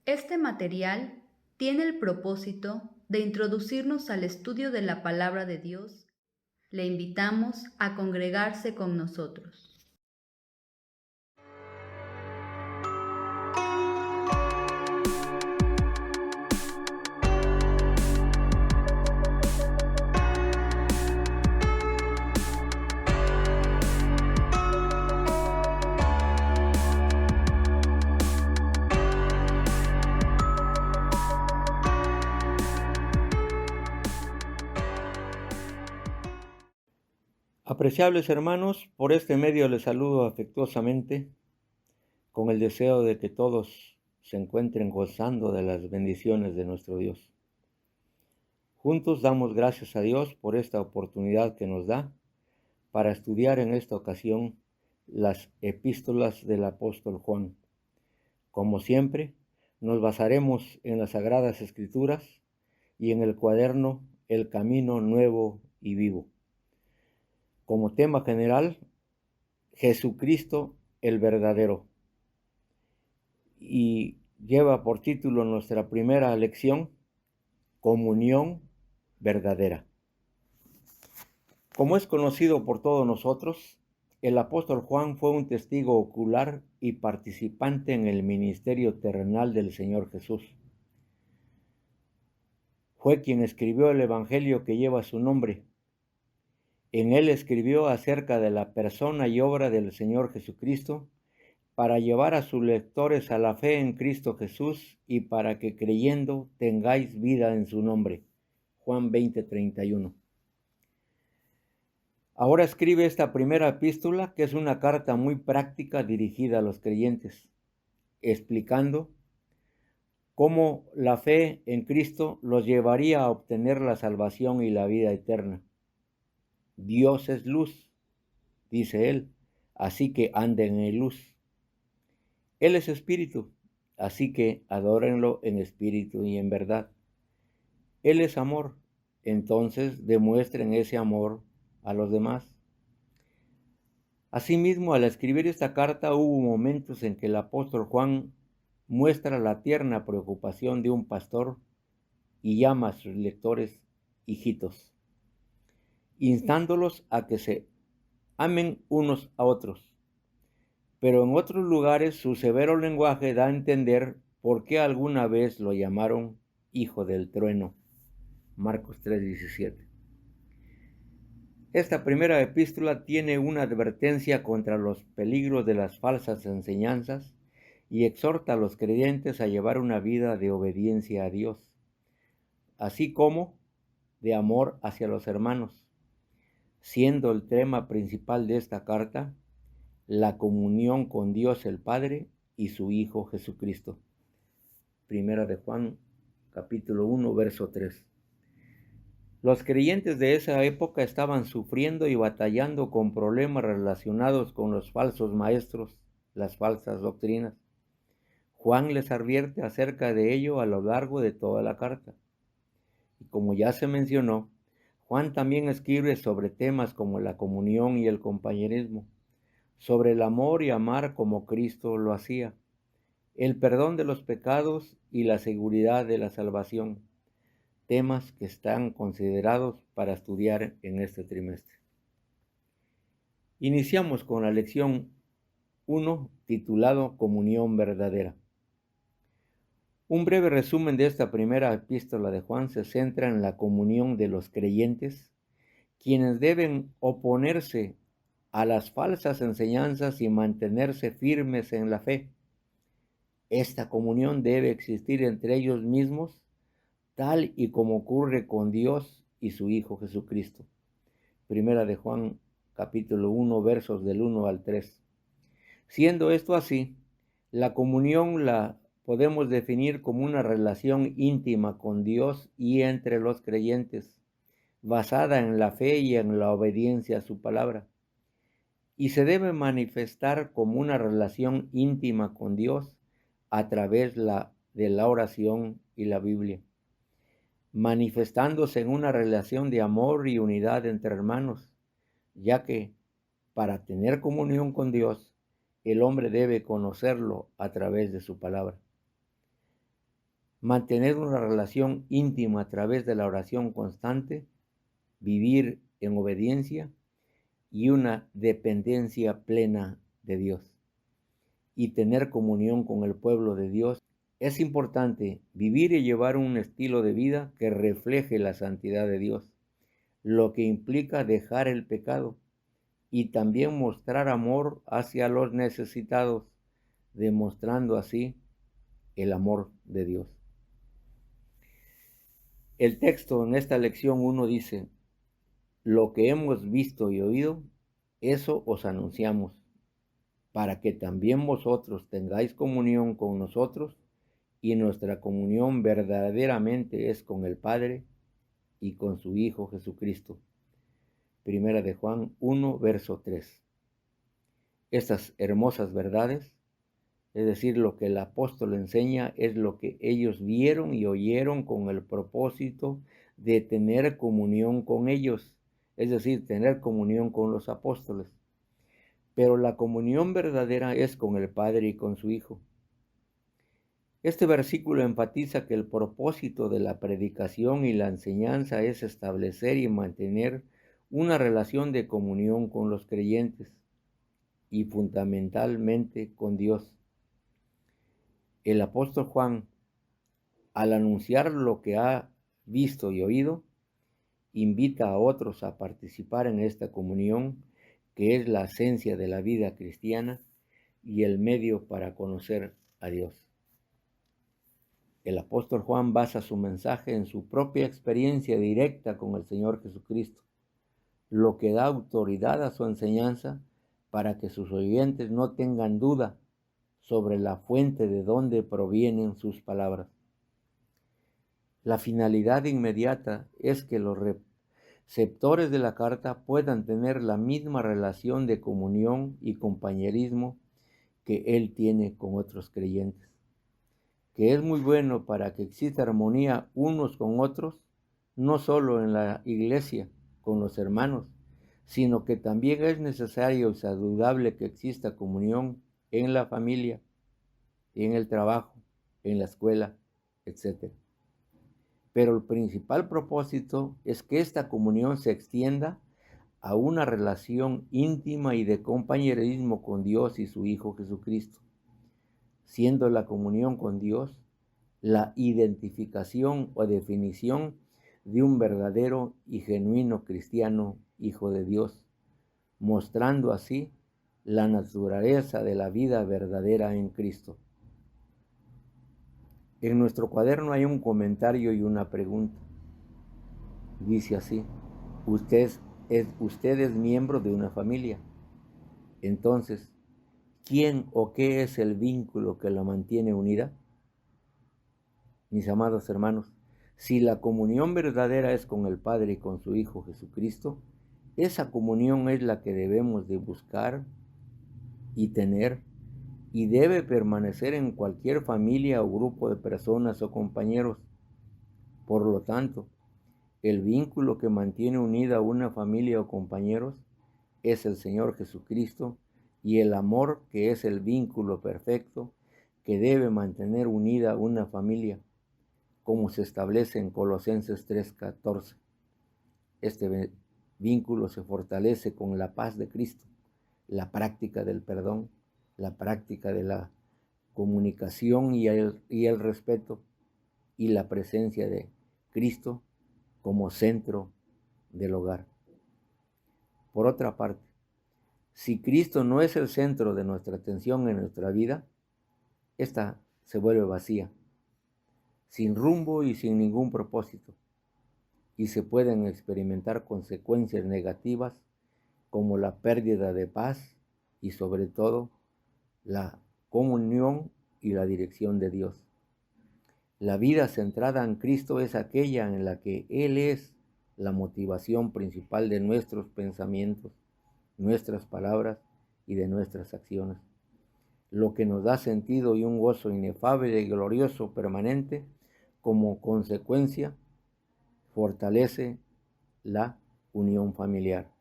Este material tiene el propósito de introducirnos al estudio de la palabra de Dios. Le invitamos a congregarse con nosotros. Apreciables hermanos, por este medio les saludo afectuosamente con el deseo de que todos se encuentren gozando de las bendiciones de nuestro Dios. Juntos damos gracias a Dios por esta oportunidad que nos da para estudiar en esta ocasión las epístolas del apóstol Juan. Como siempre, nos basaremos en las Sagradas Escrituras y en el cuaderno El Camino Nuevo y Vivo. Como tema general, Jesucristo el verdadero. Y lleva por título nuestra primera lección, Comunión verdadera. Como es conocido por todos nosotros, el apóstol Juan fue un testigo ocular y participante en el ministerio terrenal del Señor Jesús. Fue quien escribió el Evangelio que lleva su nombre. En él escribió acerca de la persona y obra del Señor Jesucristo, para llevar a sus lectores a la fe en Cristo Jesús y para que creyendo tengáis vida en su nombre. Juan 20:31. Ahora escribe esta primera epístola, que es una carta muy práctica dirigida a los creyentes, explicando cómo la fe en Cristo los llevaría a obtener la salvación y la vida eterna. Dios es luz, dice él, así que anden en luz. Él es espíritu, así que adórenlo en espíritu y en verdad. Él es amor, entonces demuestren ese amor a los demás. Asimismo, al escribir esta carta hubo momentos en que el apóstol Juan muestra la tierna preocupación de un pastor y llama a sus lectores hijitos, instándolos a que se amen unos a otros. Pero en otros lugares su severo lenguaje da a entender por qué alguna vez lo llamaron hijo del trueno. Marcos 3:17. Esta primera epístola tiene una advertencia contra los peligros de las falsas enseñanzas y exhorta a los creyentes a llevar una vida de obediencia a Dios, así como de amor hacia los hermanos, siendo el tema principal de esta carta la comunión con Dios el Padre y su Hijo Jesucristo. Primera de Juan, capítulo 1, verso 3. Los creyentes de esa época estaban sufriendo y batallando con problemas relacionados con los falsos maestros, las falsas doctrinas. Juan les advierte acerca de ello a lo largo de toda la carta. Y como ya se mencionó, Juan también escribe sobre temas como la comunión y el compañerismo, sobre el amor y amar como Cristo lo hacía, el perdón de los pecados y la seguridad de la salvación, temas que están considerados para estudiar en este trimestre. Iniciamos con la lección 1, titulado Comunión verdadera. Un breve resumen de esta primera epístola de Juan se centra en la comunión de los creyentes, quienes deben oponerse a las falsas enseñanzas y mantenerse firmes en la fe. Esta comunión debe existir entre ellos mismos, tal y como ocurre con Dios y su Hijo Jesucristo. Primera de Juan, capítulo 1, versos del 1 al 3. Siendo esto así, la comunión la podemos definir como una relación íntima con Dios y entre los creyentes, basada en la fe y en la obediencia a su palabra. Y se debe manifestar como una relación íntima con Dios a través de la oración y la Biblia, manifestándose en una relación de amor y unidad entre hermanos, ya que para tener comunión con Dios, el hombre debe conocerlo a través de su palabra. mantener una relación íntima a través de la oración constante, vivir en obediencia y una dependencia plena de Dios, y tener comunión con el pueblo de Dios. Es importante vivir y llevar un estilo de vida que refleje la santidad de Dios, lo que implica dejar el pecado y también mostrar amor hacia los necesitados, demostrando así el amor de Dios. El texto en esta lección 1 dice: lo que hemos visto y oído, eso os anunciamos, para que también vosotros tengáis comunión con nosotros, y nuestra comunión verdaderamente es con el Padre y con su Hijo Jesucristo. Primera de Juan 1, verso 3. Estas hermosas verdades, es decir, lo que el apóstol enseña, es lo que ellos vieron y oyeron con el propósito de tener comunión con ellos, es decir, tener comunión con los apóstoles. Pero la comunión verdadera es con el Padre y con su Hijo. Este versículo enfatiza que el propósito de la predicación y la enseñanza es establecer y mantener una relación de comunión con los creyentes y fundamentalmente con Dios. El apóstol Juan, al anunciar lo que ha visto y oído, invita a otros a participar en esta comunión, que es la esencia de la vida cristiana y el medio para conocer a Dios. El apóstol Juan basa su mensaje en su propia experiencia directa con el Señor Jesucristo, lo que da autoridad a su enseñanza para que sus oyentes no tengan duda sobre la fuente de donde provienen sus palabras. La finalidad inmediata es que los receptores de la carta puedan tener la misma relación de comunión y compañerismo que él tiene con otros creyentes, que es muy bueno para que exista armonía unos con otros, no solo en la iglesia, con los hermanos, sino que también es necesario y saludable que exista comunión en la familia, en el trabajo, en la escuela, etc. Pero el principal propósito es que esta comunión se extienda a una relación íntima y de compañerismo con Dios y su Hijo Jesucristo, siendo la comunión con Dios la identificación o definición de un verdadero y genuino cristiano hijo de Dios, mostrando así la naturaleza de la vida verdadera en Cristo. En nuestro cuaderno hay un comentario y una pregunta. Dice así: usted es miembro de una familia. Entonces, ¿quién o qué es el vínculo que la mantiene unida? Mis amados hermanos, si la comunión verdadera es con el Padre y con su Hijo Jesucristo, esa comunión es la que debemos de buscar y tener, y debe permanecer en cualquier familia o grupo de personas o compañeros. Por lo tanto, el vínculo que mantiene unida una familia o compañeros es el Señor Jesucristo, y el amor, que es el vínculo perfecto que debe mantener unida una familia, como se establece en Colosenses 3:14. Este vínculo se fortalece con la paz de Cristo, la práctica del perdón, la práctica de la comunicación y el respeto, y la presencia de Cristo como centro del hogar. Por otra parte, si Cristo no es el centro de nuestra atención en nuestra vida, esta se vuelve vacía, sin rumbo y sin ningún propósito, y se pueden experimentar consecuencias negativas como la pérdida de paz y sobre todo la comunión y la dirección de Dios. La vida centrada en Cristo es aquella en la que Él es la motivación principal de nuestros pensamientos, nuestras palabras y de nuestras acciones, lo que nos da sentido y un gozo inefable y glorioso permanente. Como consecuencia, fortalece la unión familiar.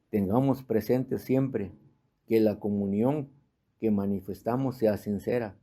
Tengamos presente siempre que la comunión que manifestamos sea sincera,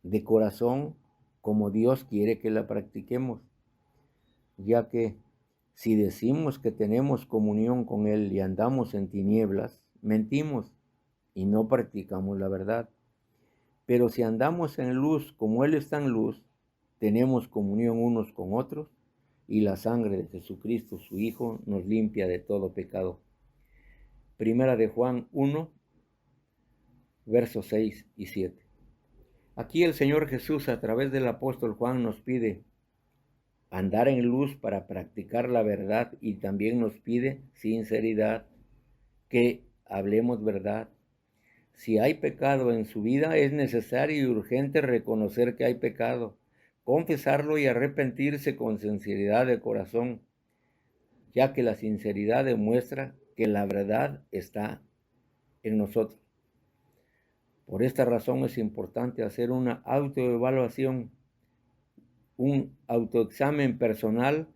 de corazón como Dios quiere que la practiquemos, ya que si decimos que tenemos comunión con Él y andamos en tinieblas, mentimos y no practicamos la verdad. Pero si andamos en luz como Él está en luz, tenemos comunión unos con otros y la sangre de Jesucristo, su Hijo, nos limpia de todo pecado. Primera de Juan 1, versos 6 y 7. Aquí el Señor Jesús, a través del apóstol Juan, nos pide andar en luz para practicar la verdad y también nos pide sinceridad, que hablemos verdad. Si hay pecado en su vida, es necesario y urgente reconocer que hay pecado, confesarlo y arrepentirse con sinceridad de corazón, ya que la sinceridad demuestra que la verdad está en nosotros. Por esta razón es importante hacer una autoevaluación, un autoexamen personal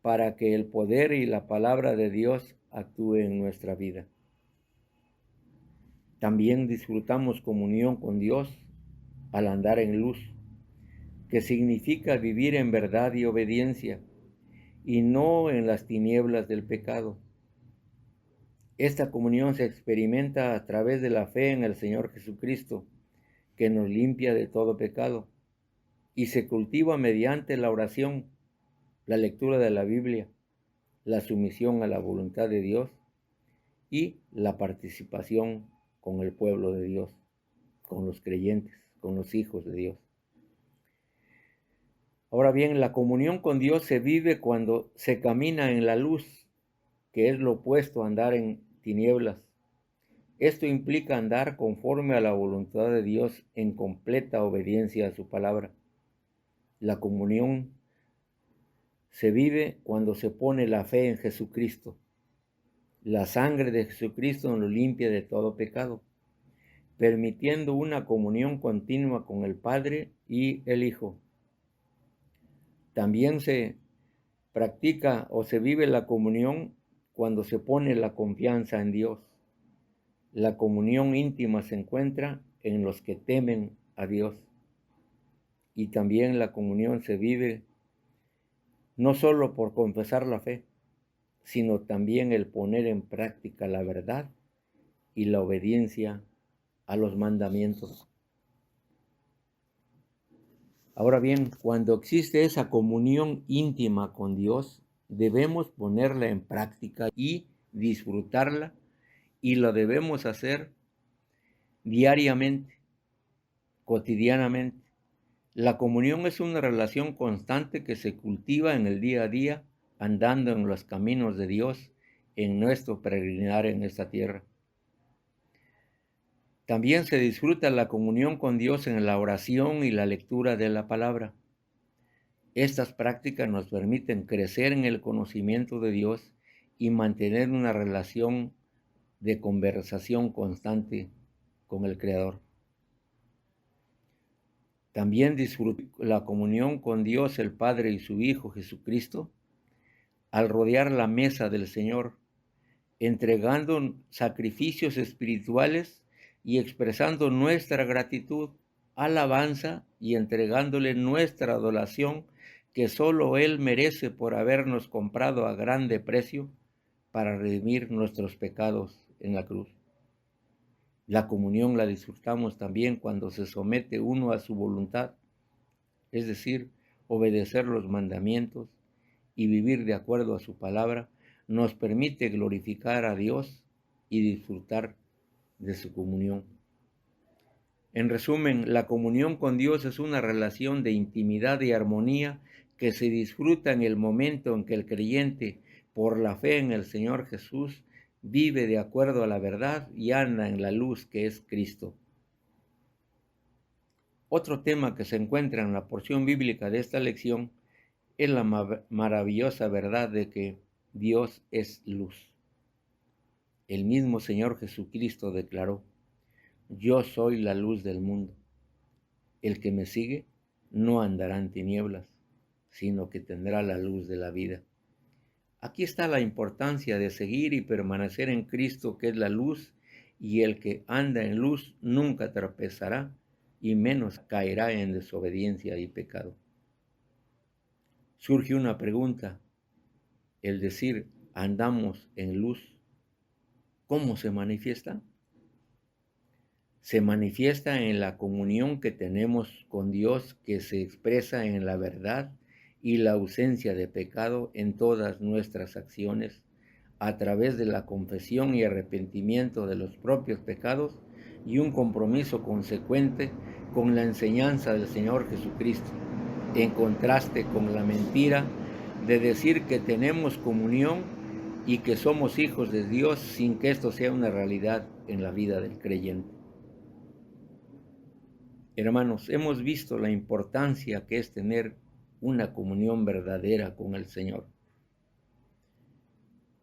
para que el poder y la palabra de Dios actúe en nuestra vida. También disfrutamos comunión con Dios al andar en luz, que significa vivir en verdad y obediencia, y no en las tinieblas del pecado. Esta comunión se experimenta a través de la fe en el Señor Jesucristo, que nos limpia de todo pecado, y se cultiva mediante la oración, la lectura de la Biblia, la sumisión a la voluntad de Dios y la participación con el pueblo de Dios, con los creyentes, con los hijos de Dios. Ahora bien, la comunión con Dios se vive cuando se camina en la luz, que es lo opuesto a andar en tinieblas. Esto implica andar conforme a la voluntad de Dios en completa obediencia a su palabra. La comunión se vive cuando se pone la fe en Jesucristo. La sangre de Jesucristo nos limpia de todo pecado, permitiendo una comunión continua con el Padre y el Hijo. También se practica o se vive la comunión cuando se pone la confianza en Dios. La comunión íntima se encuentra en los que temen a Dios. Y también la comunión se vive no solo por confesar la fe, sino también el poner en práctica la verdad y la obediencia a los mandamientos. Ahora bien, cuando existe esa comunión íntima con Dios, debemos ponerla en práctica y disfrutarla, y lo debemos hacer diariamente, cotidianamente. La comunión es una relación constante que se cultiva en el día a día, andando en los caminos de Dios en nuestro peregrinar en esta tierra. También se disfruta la comunión con Dios en la oración y la lectura de la palabra. Estas prácticas nos permiten crecer en el conocimiento de Dios y mantener una relación de conversación constante con el Creador. También disfruta la comunión con Dios el Padre y su Hijo Jesucristo al rodear la mesa del Señor, entregando sacrificios espirituales y expresando nuestra gratitud, alabanza y entregándole nuestra adoración que solo Él merece por habernos comprado a grande precio para redimir nuestros pecados en la cruz. La comunión la disfrutamos también cuando se somete uno a su voluntad, es decir, obedecer los mandamientos y vivir de acuerdo a su palabra, nos permite glorificar a Dios y disfrutar de su comunión. En resumen, la comunión con Dios es una relación de intimidad y armonía que se disfruta en el momento en que el creyente, por la fe en el Señor Jesús, vive de acuerdo a la verdad y anda en la luz que es Cristo. Otro tema que se encuentra en la porción bíblica de esta lección es la maravillosa verdad de que Dios es luz. El mismo Señor Jesucristo declaró: yo soy la luz del mundo. El que me sigue no andará en tinieblas, sino que tendrá la luz de la vida. Aquí está la importancia de seguir y permanecer en Cristo, que es la luz, y el que anda en luz nunca tropezará y menos caerá en desobediencia y pecado. Surge una pregunta, el decir andamos en luz, ¿cómo se manifiesta? Se manifiesta en la comunión que tenemos con Dios, que se expresa en la verdad y la ausencia de pecado en todas nuestras acciones, a través de la confesión y arrepentimiento de los propios pecados y un compromiso consecuente con la enseñanza del Señor Jesucristo, en contraste con la mentira de decir que tenemos comunión y que somos hijos de Dios sin que esto sea una realidad en la vida del creyente. Hermanos, hemos visto la importancia que es tener una comunión verdadera con el Señor.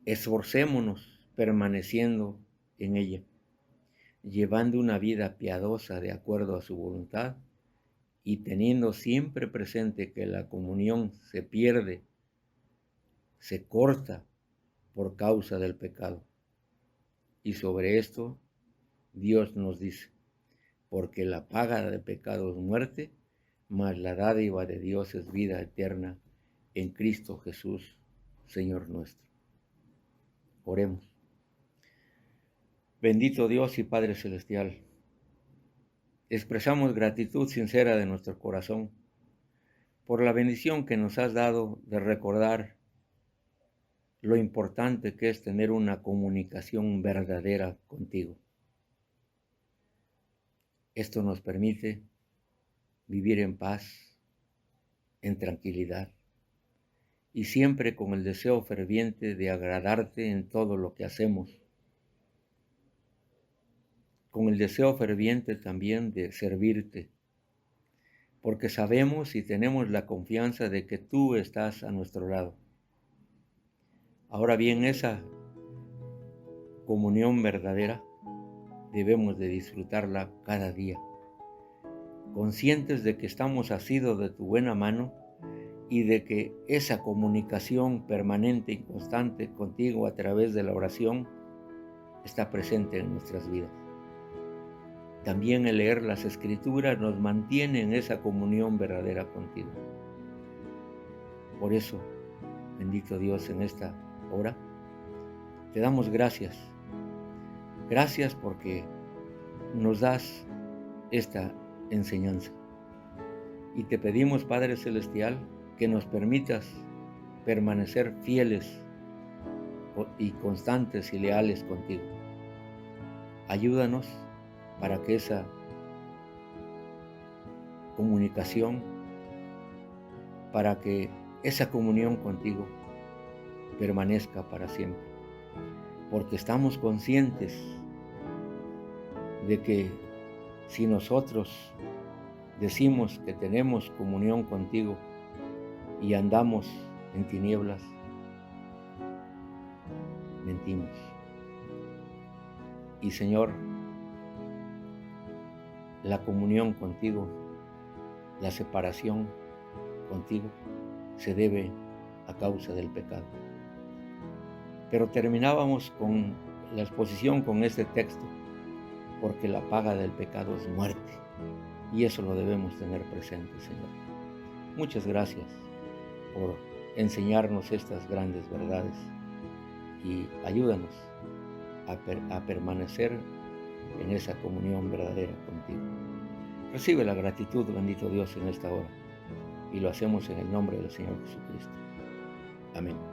Esforcémonos permaneciendo en ella, llevando una vida piadosa de acuerdo a su voluntad y teniendo siempre presente que la comunión se pierde, se corta por causa del pecado. Y sobre esto Dios nos dice, porque la paga del pecado es muerte, mas la dádiva de Dios es vida eterna en Cristo Jesús, Señor nuestro. Oremos. Bendito Dios y Padre Celestial, expresamos gratitud sincera de nuestro corazón por la bendición que nos has dado de recordar lo importante que es tener una comunicación verdadera contigo. Esto nos permite vivir en paz, en tranquilidad y siempre con el deseo ferviente de agradarte en todo lo que hacemos, con el deseo ferviente también de servirte, porque sabemos y tenemos la confianza de que tú estás a nuestro lado. Ahora bien, esa comunión verdadera debemos de disfrutarla cada día, conscientes de que estamos asidos de tu buena mano y de que esa comunicación permanente y constante contigo a través de la oración está presente en nuestras vidas. También el leer las Escrituras nos mantiene en esa comunión verdadera contigo. Por eso, bendito Dios, en esta hora, te damos gracias. Gracias porque nos das esta enseñanza. Y te pedimos, Padre Celestial, que nos permitas permanecer fieles y constantes y leales contigo. Ayúdanos para que esa comunicación, para que esa comunión contigo permanezca para siempre. Porque estamos conscientes de que si nosotros decimos que tenemos comunión contigo y andamos en tinieblas, mentimos. Y Señor, la comunión contigo, la separación contigo, se debe a causa del pecado. Pero terminábamos con la exposición con este texto, porque la paga del pecado es muerte, y eso lo debemos tener presente, Señor. Muchas gracias por enseñarnos estas grandes verdades y ayúdanos a permanecer en esa comunión verdadera contigo. Recibe la gratitud, bendito Dios, en esta hora, y lo hacemos en el nombre del Señor Jesucristo. Amén.